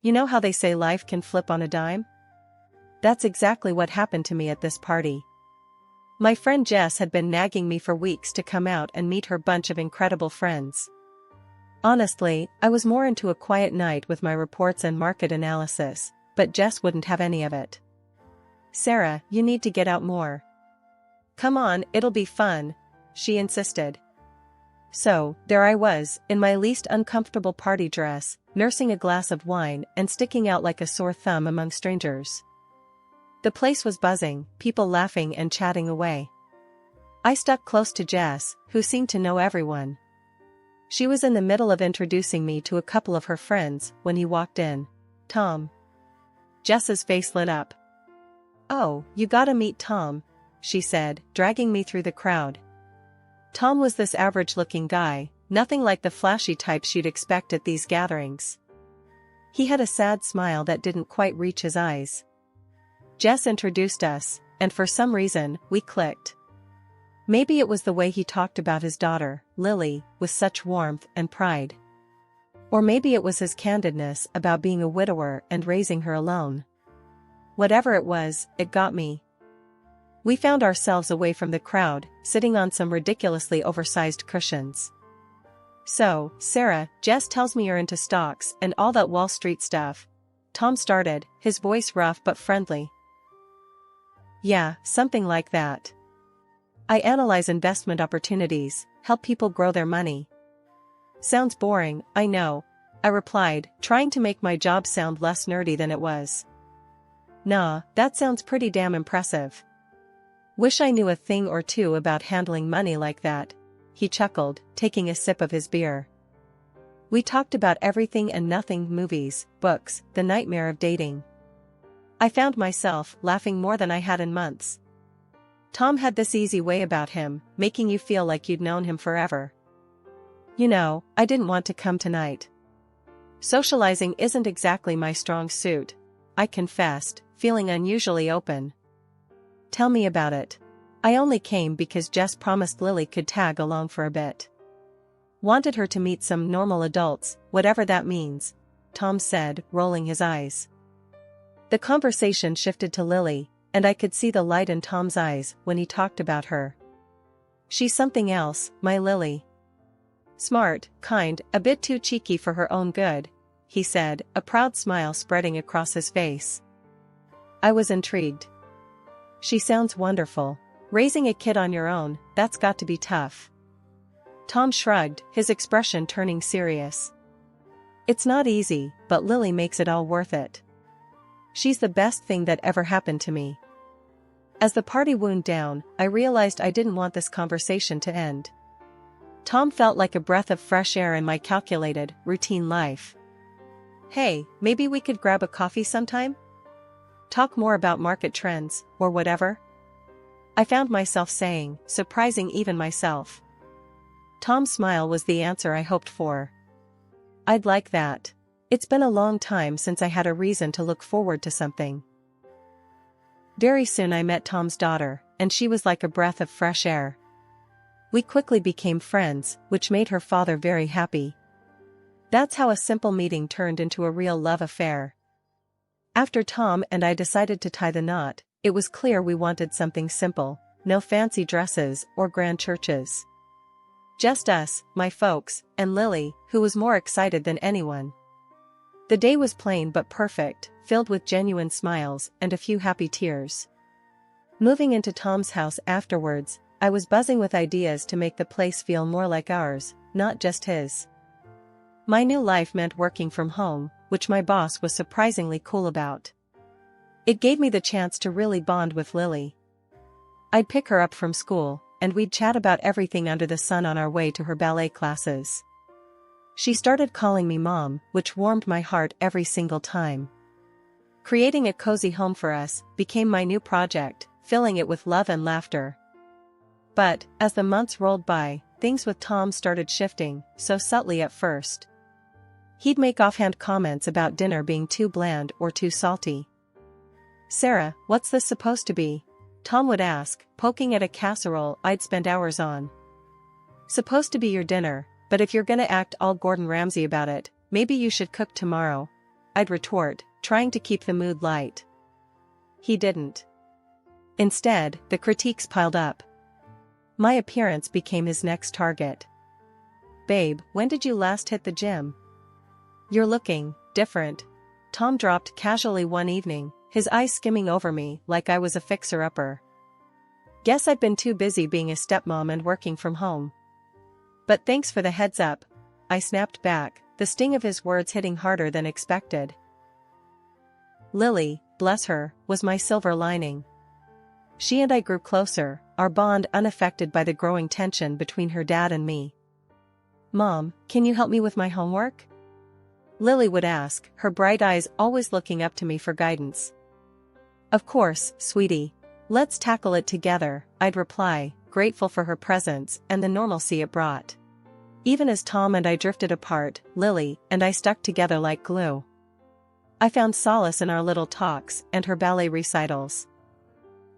You know how they say life can flip on a dime? That's exactly what happened to me at this party. My friend Jess had been nagging me for weeks to come out and meet her bunch of incredible friends. Honestly, I was more into a quiet night with my reports and market analysis, but Jess wouldn't have any of it. "Sarah, you need to get out more. Come on, it'll be fun," she insisted. So, there I was, in my least uncomfortable party dress, nursing a glass of wine and sticking out like a sore thumb among strangers. The place was buzzing, people laughing and chatting away. I stuck close to Jess, who seemed to know everyone. She was in the middle of introducing me to a couple of her friends when he walked in. "Tom." Jess's face lit up. "Oh, you gotta meet Tom," she said, dragging me through the crowd. Tom was this average-looking guy, nothing like the flashy type she'd expect at these gatherings. He had a sad smile that didn't quite reach his eyes. Jess introduced us, and for some reason, we clicked. Maybe it was the way he talked about his daughter, Lily, with such warmth and pride. Or maybe it was his candidness about being a widower and raising her alone. Whatever it was, it got me. We found ourselves away from the crowd, sitting on some ridiculously oversized cushions. "So, Sarah, Jess tells me you're into stocks and all that Wall Street stuff," Tom started, his voice rough but friendly. "Yeah, something like that. I analyze investment opportunities, help people grow their money." "Sounds boring, I know," I replied, trying to make my job sound less nerdy than it was. "Nah, that sounds pretty damn impressive. Wish I knew a thing or two about handling money like that," he chuckled, taking a sip of his beer. We talked about everything and nothing: movies, books, the nightmare of dating. I found myself laughing more than I had in months. Tom had this easy way about him, making you feel like you'd known him forever. "You know, I didn't want to come tonight. Socializing isn't exactly my strong suit," I confessed, feeling unusually open. "Tell me about it. I only came because Jess promised Lily could tag along for a bit. Wanted her to meet some normal adults, whatever that means," Tom said, rolling his eyes. The conversation shifted to Lily, and I could see the light in Tom's eyes when he talked about her. "She's something else, my Lily. Smart, kind, a bit too cheeky for her own good," he said, a proud smile spreading across his face. I was intrigued. "She sounds wonderful. Raising a kid on your own, that's got to be tough." Tom shrugged, his expression turning serious. "It's not easy, but Lily makes it all worth it. She's the best thing that ever happened to me." As the party wound down, I realized I didn't want this conversation to end. Tom felt like a breath of fresh air in my calculated, routine life. "Hey, maybe we could grab a coffee sometime? Talk more about market trends, or whatever?" I found myself saying, surprising even myself. Tom's smile was the answer I hoped for. "I'd like that. It's been a long time since I had a reason to look forward to something." Very soon I met Tom's daughter, and she was like a breath of fresh air. We quickly became friends, which made her father very happy. That's how a simple meeting turned into a real love affair. After Tom and I decided to tie the knot, it was clear we wanted something simple, no fancy dresses or grand churches. Just us, my folks, and Lily, who was more excited than anyone. The day was plain but perfect, filled with genuine smiles and a few happy tears. Moving into Tom's house afterwards, I was buzzing with ideas to make the place feel more like ours, not just his. My new life meant working from home, which my boss was surprisingly cool about. It gave me the chance to really bond with Lily. I'd pick her up from school, and we'd chat about everything under the sun on our way to her ballet classes. She started calling me Mom, which warmed my heart every single time. Creating a cozy home for us became my new project, filling it with love and laughter. But, as the months rolled by, things with Tom started shifting, so subtly at first. He'd make offhand comments about dinner being too bland or too salty. "Sarah, what's this supposed to be?" Tom would ask, poking at a casserole I'd spent hours on. "Supposed to be your dinner, but if you're gonna act all Gordon Ramsay about it, maybe you should cook tomorrow," I'd retort, trying to keep the mood light. He didn't. Instead, the critiques piled up. My appearance became his next target. "Babe, when did you last hit the gym? You're looking different," Tom dropped casually one evening, his eyes skimming over me like I was a fixer-upper. "Guess I've been too busy being a stepmom and working from home." "But thanks for the heads up," I snapped back, the sting of his words hitting harder than expected. Lily, bless her, was my silver lining. She and I grew closer, our bond unaffected by the growing tension between her dad and me. "Mom, can you help me with my homework?" Lily would ask, her bright eyes always looking up to me for guidance. "Of course, sweetie. Let's tackle it together," I'd reply, grateful for her presence and the normalcy it brought. Even as Tom and I drifted apart, Lily and I stuck together like glue. I found solace in our little talks and her ballet recitals.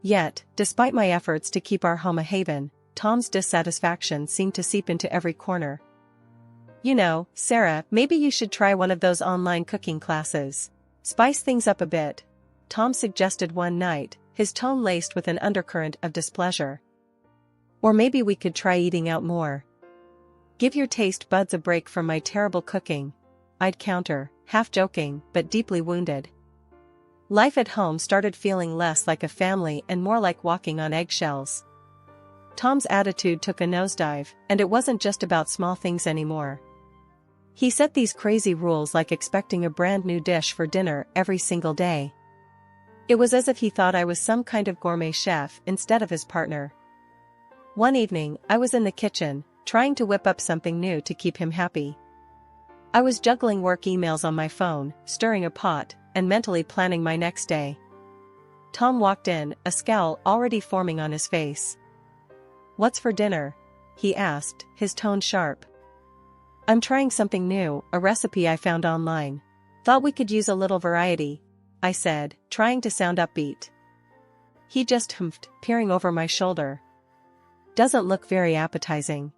Yet, despite my efforts to keep our home a haven, Tom's dissatisfaction seemed to seep into every corner. "You know, Sarah, maybe you should try one of those online cooking classes. Spice things up a bit," Tom suggested one night, his tone laced with an undercurrent of displeasure. "Or maybe we could try eating out more. Give your taste buds a break from my terrible cooking," I'd counter, half joking but deeply wounded. Life at home started feeling less like a family and more like walking on eggshells. Tom's attitude took a nosedive, and it wasn't just about small things anymore. He set these crazy rules like expecting a brand new dish for dinner every single day. It was as if he thought I was some kind of gourmet chef instead of his partner. One evening, I was in the kitchen, trying to whip up something new to keep him happy. I was juggling work emails on my phone, stirring a pot, and mentally planning my next day. Tom walked in, a scowl already forming on his face. "What's for dinner?" he asked, his tone sharp. "I'm trying something new, a recipe I found online. Thought we could use a little variety," I said, trying to sound upbeat. He just humphed, peering over my shoulder. "Doesn't look very appetizing.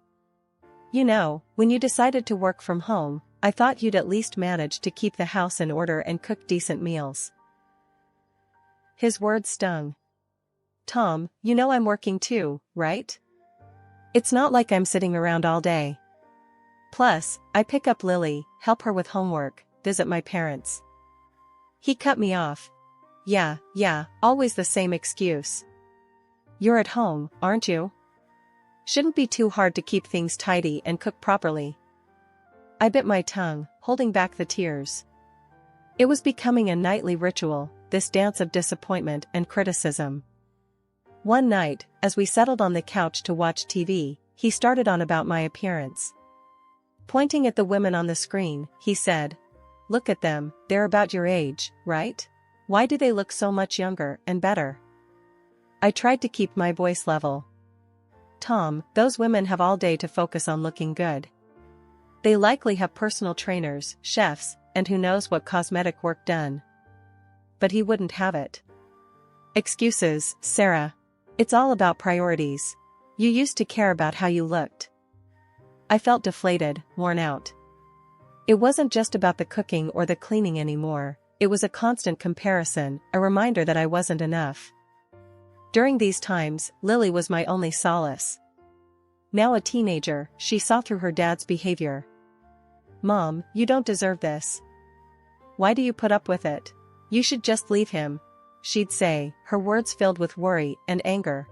You know, when you decided to work from home, I thought you'd at least manage to keep the house in order and cook decent meals." His words stung. "Tom, you know I'm working too, right? It's not like I'm sitting around all day. Plus, I pick up Lily, help her with homework, visit my parents." He cut me off. Yeah, always the same excuse. "You're at home, aren't you? Shouldn't be too hard to keep things tidy and cook properly." I bit my tongue, holding back the tears. It was becoming a nightly ritual, this dance of disappointment and criticism. One night, as we settled on the couch to watch TV, he started on about my appearance. Pointing at the women on the screen, he said, "Look at them, they're about your age, right? Why do they look so much younger and better?" I tried to keep my voice level. "Tom, those women have all day to focus on looking good. They likely have personal trainers, chefs, and who knows what cosmetic work done." But he wouldn't have it. "Excuses, Sarah. It's all about priorities. You used to care about how you looked." I felt deflated, worn out. It wasn't just about the cooking or the cleaning anymore, it was a constant comparison, a reminder that I wasn't enough. During these times, Lily was my only solace. Now a teenager, she saw through her dad's behavior. "Mom, you don't deserve this. Why do you put up with it? You should just leave him," she'd say, her words filled with worry and anger.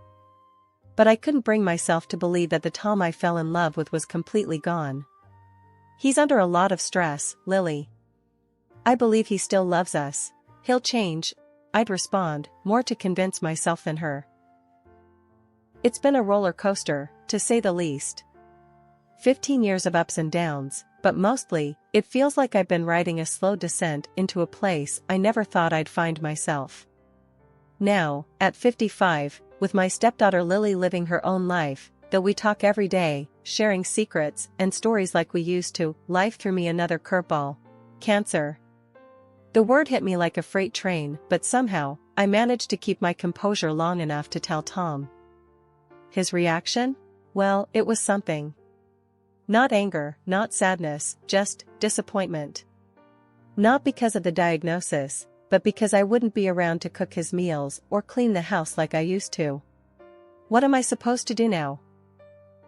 But I couldn't bring myself to believe that the Tom I fell in love with was completely gone. "He's under a lot of stress, Lily. I believe he still loves us. He'll change," I'd respond, more to convince myself than her. It's been a roller coaster, to say the least. 15 years of ups and downs, but mostly, it feels like I've been riding a slow descent into a place I never thought I'd find myself. Now, at 55, with my stepdaughter Lily living her own life, though we talk every day, sharing secrets and stories like we used to, life threw me another curveball. Cancer. The word hit me like a freight train, but somehow, I managed to keep my composure long enough to tell Tom. His reaction? Well, it was something. Not anger, not sadness, just disappointment. Not because of the diagnosis, but because I wouldn't be around to cook his meals or clean the house like I used to. What am I supposed to do now?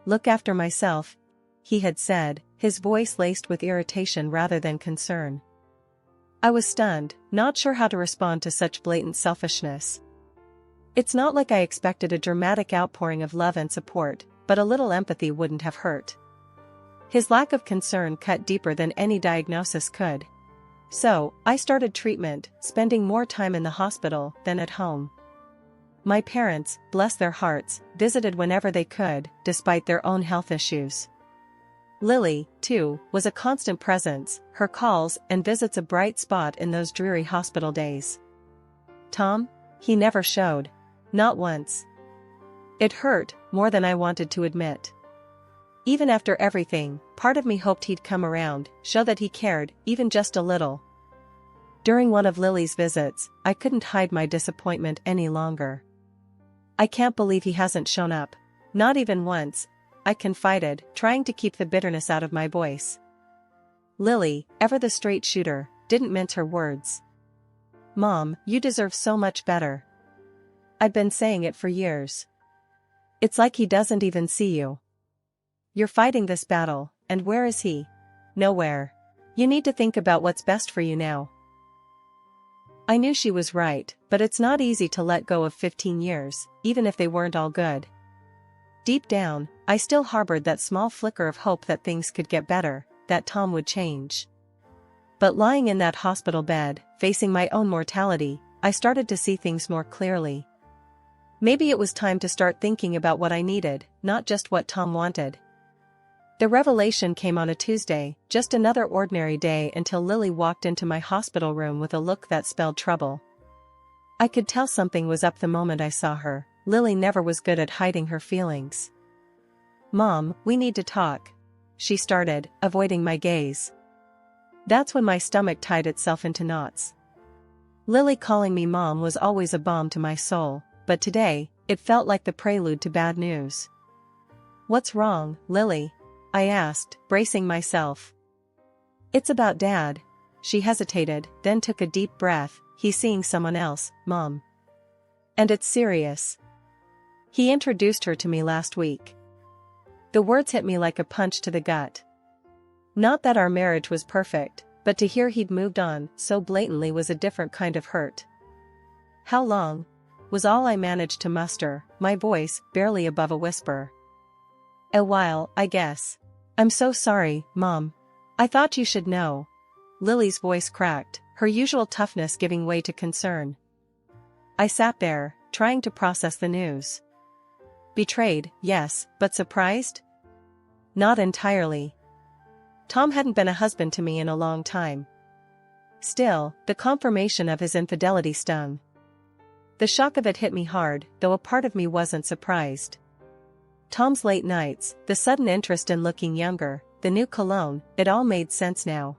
Look after myself, he had said, his voice laced with irritation rather than concern. I was stunned, not sure how to respond to such blatant selfishness. It's not like I expected a dramatic outpouring of love and support, but a little empathy wouldn't have hurt. His lack of concern cut deeper than any diagnosis could. So, I started treatment, spending more time in the hospital than at home. My parents, bless their hearts, visited whenever they could, despite their own health issues. Lily, too, was a constant presence, her calls and visits a bright spot in those dreary hospital days. Tom? He never showed. Not once. It hurt, more than I wanted to admit. Even after everything, part of me hoped he'd come around, show that he cared, even just a little. During one of Lily's visits, I couldn't hide my disappointment any longer. I can't believe he hasn't shown up. Not even once, I confided, trying to keep the bitterness out of my voice. Lily, ever the straight shooter, didn't mince her words. Mom, you deserve so much better. I've been saying it for years. It's like he doesn't even see you. You're fighting this battle, and where is he? Nowhere. You need to think about what's best for you now. I knew she was right, but it's not easy to let go of 15 years, even if they weren't all good. Deep down, I still harbored that small flicker of hope that things could get better, that Tom would change. But lying in that hospital bed, facing my own mortality, I started to see things more clearly. Maybe it was time to start thinking about what I needed, not just what Tom wanted. The revelation came on a Tuesday, just another ordinary day until Lily walked into my hospital room with a look that spelled trouble. I could tell something was up the moment I saw her. Lily never was good at hiding her feelings. Mom, we need to talk, she started, avoiding my gaze. That's when my stomach tied itself into knots. Lily calling me Mom was always a balm to my soul, but today, it felt like the prelude to bad news. What's wrong, Lily? I asked, bracing myself. It's about Dad. She hesitated, then took a deep breath. He's seeing someone else, Mom. And it's serious. He introduced her to me last week. The words hit me like a punch to the gut. Not that our marriage was perfect, but to hear he'd moved on so blatantly was a different kind of hurt. How long? Was all I managed to muster, my voice barely above a whisper. A while, I guess. I'm so sorry, Mom. I thought you should know. Lily's voice cracked, her usual toughness giving way to concern. I sat there, trying to process the news. Betrayed, yes, but surprised? Not entirely. Tom hadn't been a husband to me in a long time. Still, the confirmation of his infidelity stung. The shock of it hit me hard, though a part of me wasn't surprised. Tom's late nights, the sudden interest in looking younger, the new cologne, it all made sense now.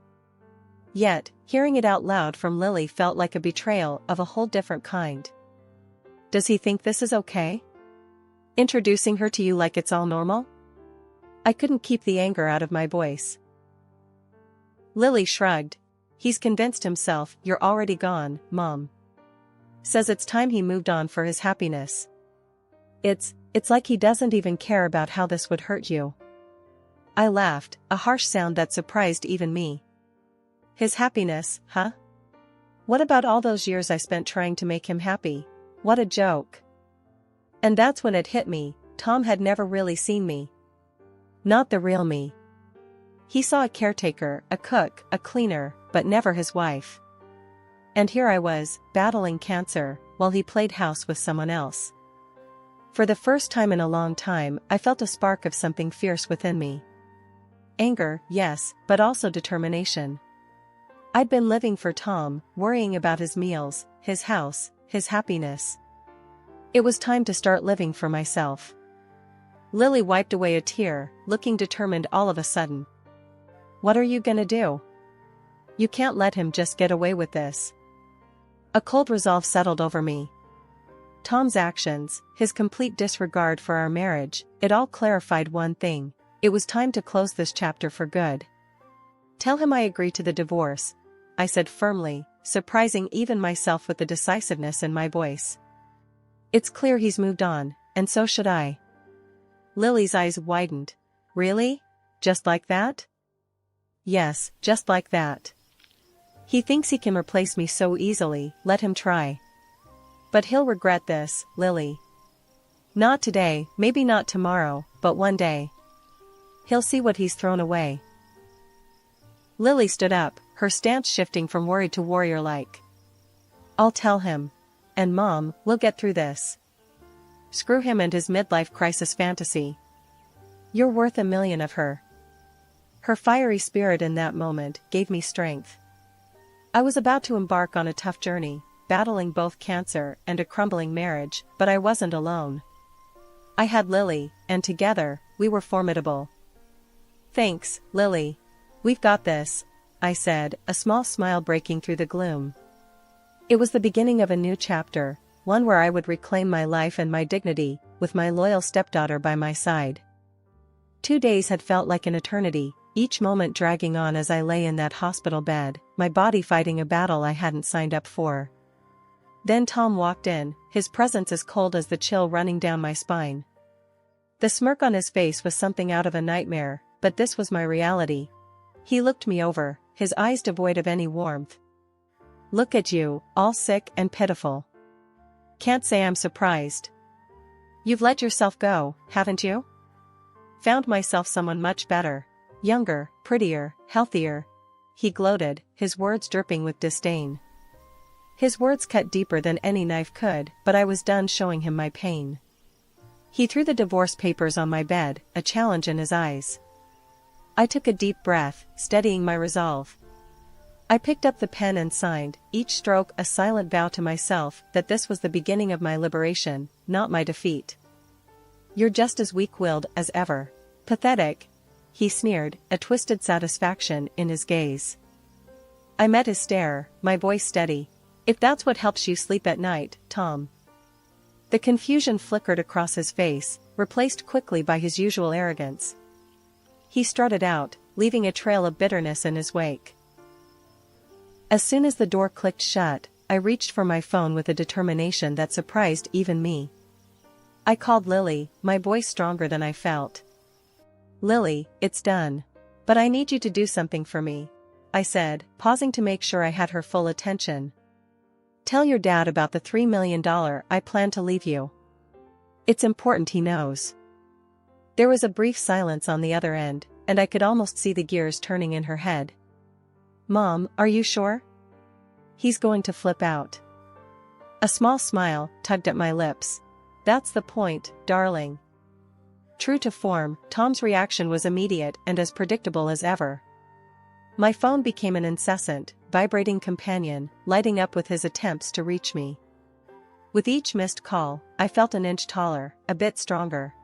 Yet, hearing it out loud from Lily felt like a betrayal of a whole different kind. Does he think this is okay? Introducing her to you like it's all normal? I couldn't keep the anger out of my voice. Lily shrugged. He's convinced himself you're already gone, Mom. Says it's time he moved on for his happiness. It's like he doesn't even care about how this would hurt you. I laughed, a harsh sound that surprised even me. His happiness, huh? What about all those years I spent trying to make him happy? What a joke. And that's when it hit me, Tom had never really seen me. Not the real me. He saw a caretaker, a cook, a cleaner, but never his wife. And here I was, battling cancer, while he played house with someone else. For the first time in a long time, I felt a spark of something fierce within me. Anger, yes, but also determination. I'd been living for Tom, worrying about his meals, his house, his happiness. It was time to start living for myself. Lily wiped away a tear, looking determined all of a sudden. What are you gonna do? You can't let him just get away with this. A cold resolve settled over me. Tom's actions, his complete disregard for our marriage, it all clarified one thing. It was time to close this chapter for good. Tell him I agree to the divorce. I said firmly, surprising even myself with the decisiveness in my voice. It's clear he's moved on, and so should I. Lily's eyes widened. Really? Just like that? Yes, just like that. He thinks he can replace me so easily, let him try. But he'll regret this, Lily. Not today, maybe not tomorrow, but one day. He'll see what he's thrown away. Lily stood up, her stance shifting from worried to warrior-like. I'll tell him. And Mom, we'll get through this. Screw him and his midlife crisis fantasy. You're worth $1 million of her. Her fiery spirit in that moment gave me strength. I was about to embark on a tough journey, battling both cancer and a crumbling marriage, but I wasn't alone. I had Lily, and together, we were formidable. Thanks, Lily. We've got this, I said, a small smile breaking through the gloom. It was the beginning of a new chapter, one where I would reclaim my life and my dignity, with my loyal stepdaughter by my side. 2 days had felt like an eternity, each moment dragging on as I lay in that hospital bed, my body fighting a battle I hadn't signed up for. Then Tom walked in, his presence as cold as the chill running down my spine. The smirk on his face was something out of a nightmare, but this was my reality. He looked me over, his eyes devoid of any warmth. Look at you, all sick and pitiful. Can't say I'm surprised. You've let yourself go, haven't you? Found myself someone much better. Younger, prettier, healthier. He gloated, his words dripping with disdain. His words cut deeper than any knife could, but I was done showing him my pain. He threw the divorce papers on my bed, a challenge in his eyes. I took a deep breath, steadying my resolve. I picked up the pen and signed, each stroke a silent vow to myself that this was the beginning of my liberation, not my defeat. You're just as weak-willed as ever. Pathetic. He sneered, a twisted satisfaction in his gaze. I met his stare, my voice steady. If that's what helps you sleep at night, Tom. The confusion flickered across his face, replaced quickly by his usual arrogance. He strutted out, leaving a trail of bitterness in his wake. As soon as the door clicked shut, I reached for my phone with a determination that surprised even me. I called Lily, my voice stronger than I felt. Lily, it's done. But I need you to do something for me, I said, pausing to make sure I had her full attention. Tell your dad about the $3 million I plan to leave you. It's important he knows. There was a brief silence on the other end, and I could almost see the gears turning in her head. Mom, are you sure? He's going to flip out. A small smile tugged at my lips. That's the point, darling. True to form, Tom's reaction was immediate and as predictable as ever. My phone became an incessant, vibrating companion, lighting up with his attempts to reach me. With each missed call, I felt an inch taller, a bit stronger.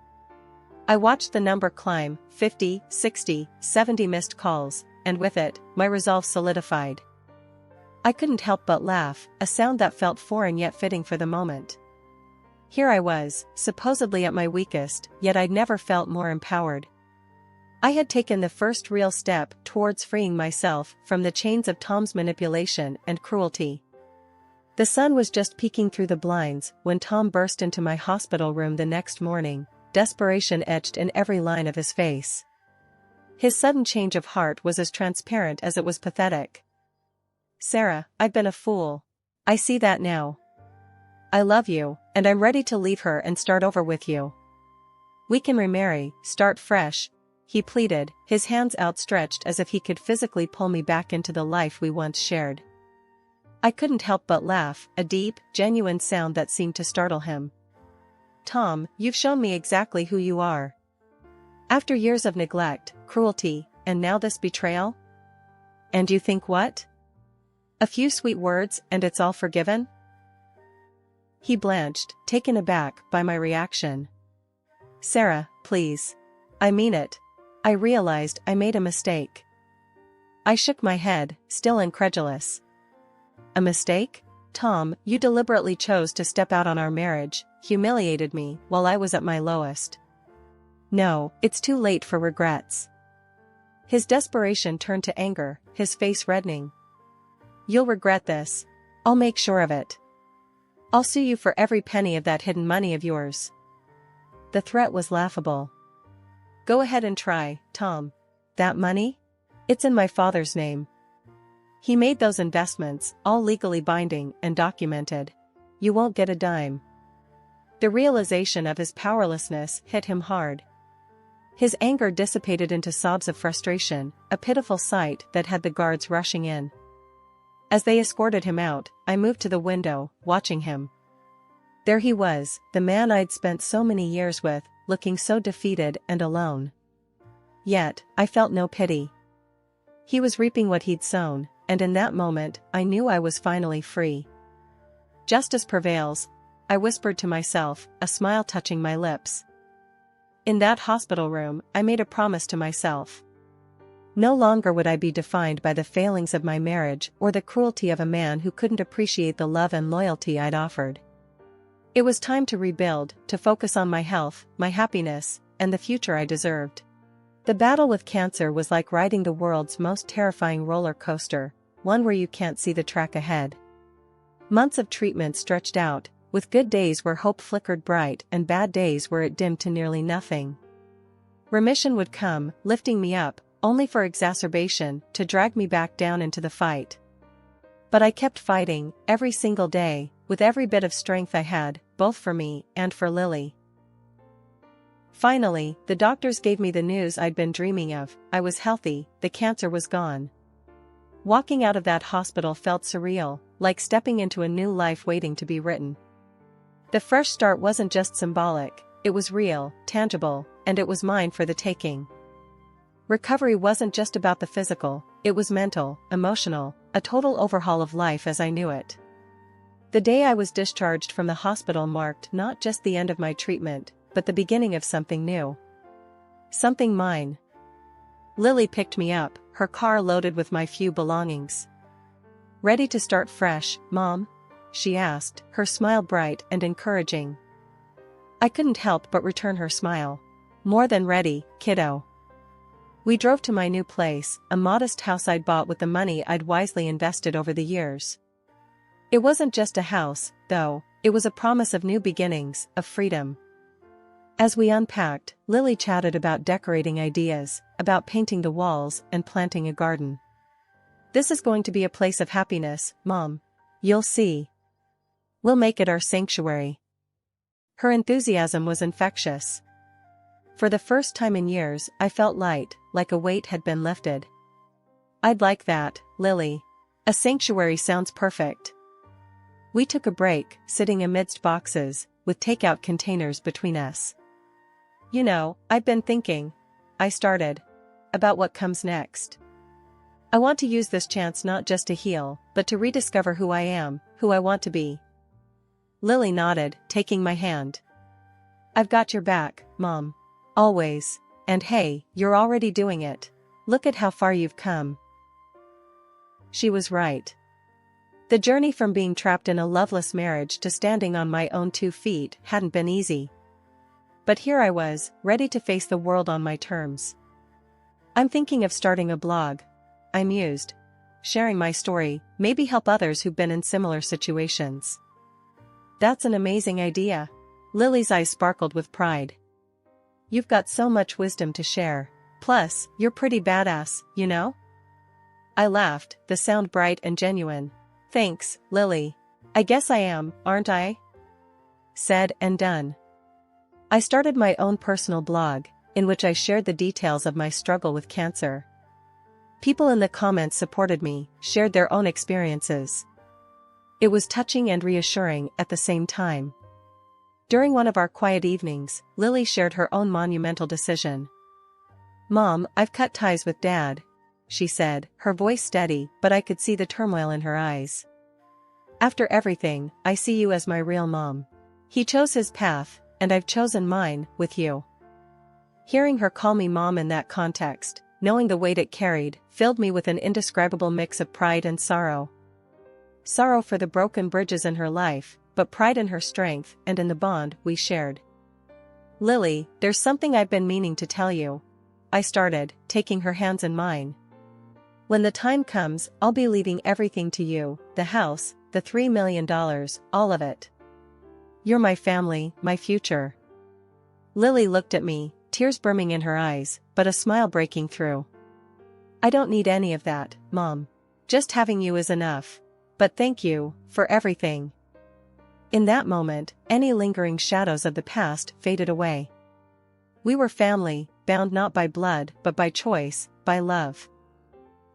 I watched the number climb, 50, 60, 70 missed calls, and with it, my resolve solidified. I couldn't help but laugh, a sound that felt foreign yet fitting for the moment. Here I was, supposedly at my weakest, yet I'd never felt more empowered. I had taken the first real step towards freeing myself from the chains of Tom's manipulation and cruelty. The sun was just peeking through the blinds when Tom burst into my hospital room the next morning, desperation etched in every line of his face. His sudden change of heart was as transparent as it was pathetic. Sarah, I've been a fool. I see that now. I love you, and I'm ready to leave her and start over with you. We can remarry, start fresh, he pleaded, his hands outstretched as if he could physically pull me back into the life we once shared. I couldn't help but laugh, a deep, genuine sound that seemed to startle him. Tom, you've shown me exactly who you are. After years of neglect, cruelty, and now this betrayal? And you think what? A few sweet words and it's all forgiven? He blanched, taken aback by my reaction. Sarah, please. I mean it. I realized I made a mistake. I shook my head, still incredulous. A mistake? Tom, you deliberately chose to step out on our marriage, humiliated me while I was at my lowest. No, it's too late for regrets. His desperation turned to anger, his face reddening. You'll regret this. I'll make sure of it. I'll sue you for every penny of that hidden money of yours." The threat was laughable. "Go ahead and try, Tom. That money? It's in my father's name. He made those investments, all legally binding and documented. You won't get a dime." The realization of his powerlessness hit him hard. His anger dissipated into sobs of frustration, a pitiful sight that had the guards rushing in. As they escorted him out, I moved to the window, watching him. There he was, the man I'd spent so many years with, looking so defeated and alone. Yet, I felt no pity. He was reaping what he'd sown, and in that moment, I knew I was finally free. "Justice prevails," I whispered to myself, a smile touching my lips. In that hospital room, I made a promise to myself. No longer would I be defined by the failings of my marriage or the cruelty of a man who couldn't appreciate the love and loyalty I'd offered. It was time to rebuild, to focus on my health, my happiness, and the future I deserved. The battle with cancer was like riding the world's most terrifying roller coaster, one where you can't see the track ahead. Months of treatment stretched out, with good days where hope flickered bright and bad days where it dimmed to nearly nothing. Remission would come, lifting me up, only for exacerbation to drag me back down into the fight. But I kept fighting, every single day, with every bit of strength I had, both for me and for Lily. Finally, the doctors gave me the news I'd been dreaming of. I was healthy, the cancer was gone. Walking out of that hospital felt surreal, like stepping into a new life waiting to be written. The fresh start wasn't just symbolic, it was real, tangible, and it was mine for the taking. Recovery wasn't just about the physical, it was mental, emotional, a total overhaul of life as I knew it. The day I was discharged from the hospital marked not just the end of my treatment, but the beginning of something new. Something mine. Lily picked me up, her car loaded with my few belongings. "Ready to start fresh, Mom?" she asked, her smile bright and encouraging. I couldn't help but return her smile. "More than ready, kiddo." We drove to my new place, a modest house I'd bought with the money I'd wisely invested over the years. It wasn't just a house, though, it was a promise of new beginnings, of freedom. As we unpacked, Lily chatted about decorating ideas, about painting the walls and planting a garden. "This is going to be a place of happiness, Mom. You'll see. We'll make it our sanctuary." Her enthusiasm was infectious. For the first time in years, I felt light, like a weight had been lifted. "I'd like that, Lily. A sanctuary sounds perfect." We took a break, sitting amidst boxes, with takeout containers between us. "You know, I've been thinking," I started, "about what comes next. I want to use this chance not just to heal, but to rediscover who I am, who I want to be." Lily nodded, taking my hand. "I've got your back, Mom. Always. And hey, you're already doing it. Look at how far you've come." She was right. The journey from being trapped in a loveless marriage to standing on my own 2 feet hadn't been easy. But here I was, ready to face the world on my terms. "I'm thinking of starting a blog," I mused. "Sharing my story, maybe help others who've been in similar situations." "That's an amazing idea." Lily's eyes sparkled with pride. "You've got so much wisdom to share. Plus, you're pretty badass, you know?" I laughed, the sound bright and genuine. "Thanks, Lily. I guess I am, aren't I?" Said and done. I started my own personal blog, in which I shared the details of my struggle with cancer. People in the comments supported me, shared their own experiences. It was touching and reassuring at the same time. During one of our quiet evenings, Lily shared her own monumental decision. "Mom, I've cut ties with Dad," she said, her voice steady, but I could see the turmoil in her eyes. "After everything, I see you as my real mom. He chose his path, and I've chosen mine, with you." Hearing her call me mom in that context, knowing the weight it carried, filled me with an indescribable mix of pride and sorrow. Sorrow for the broken bridges in her life, but pride in her strength and in the bond we shared. "Lily, there's something I've been meaning to tell you," I started, taking her hands in mine. When the time comes, I'll be leaving everything to you, the house, the $3 million, all of it. You're my family, my future. Lily looked at me, tears brimming in her eyes, but a smile breaking through. I don't need any of that, Mom. Just having you is enough. But thank you, for everything. In that moment, any lingering shadows of the past faded away. We were family, bound not by blood but by choice, by love.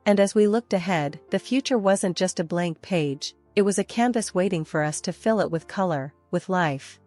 And as we looked ahead, the future wasn't just a blank page, it was a canvas waiting for us to fill it with color, with life.